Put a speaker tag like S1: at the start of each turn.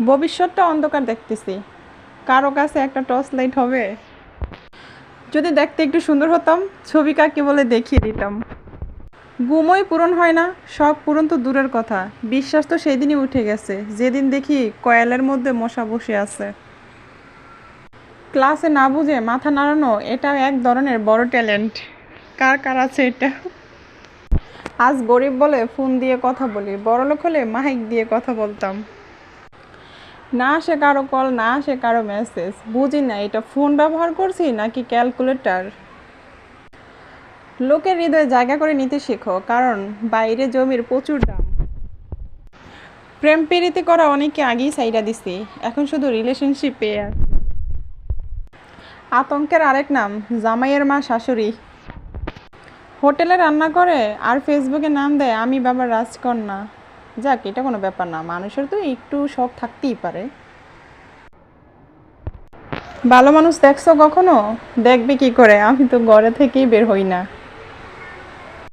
S1: ভবিষ্যৎটা অন্ধকার দেখতেছি। কারো কাছে একটা টর্চ লাইট হবে? যদি দেখতে একটু সুন্দর হতাম, ছবি কাকে বলে দেখিয়ে দিতাম। ঘুমই পূরণ হয় না, শখ পূরণ তো দূরের কথা, বিশ্বাস তো সেই দিনই উঠে গেছে যেদিন দেখি কয়েলের মধ্যে মশা বসে আছে। ক্লাসে না বুঝে মাথা নাড়ানো, এটাও এক ধরনের বড় ট্যালেন্ট। কার কার আছে এটা? আজ গরিব বলে ফোন দিয়ে কথা বলি, বড়লোক হলে মাইক দিয়ে কথা বলতাম। না আসে কারো কল, না আসে কারো মেসেজ, বুঝি না এটা ফোন ব্যবহার করছি নাকি ক্যালকুলেটর। লোকের হৃদয়ে জায়গা করে নিতে শেখো, কারণ বাইরে জমির প্রচুর দাম। প্রেম প্রীতি করা অনেকে আগেই সাইডা দিছি, এখন শুধু রিলেশনশিপে আছে। আতঙ্কের আরেক নাম জামাইয়ের মা শাশুড়ি। হোটেলে রান্না করে আর ফেসবুকে নাম দেয় আমি বাবার রাজকন্যা। যাক, এটা কোনো ব্যাপার না, মানুষের তো একটু শখ থাকতেই পারে। ভালো মানুষ দেখছো কখনো? দেখবে কি করে, আমি তো ঘরে থেকেই বের হই না।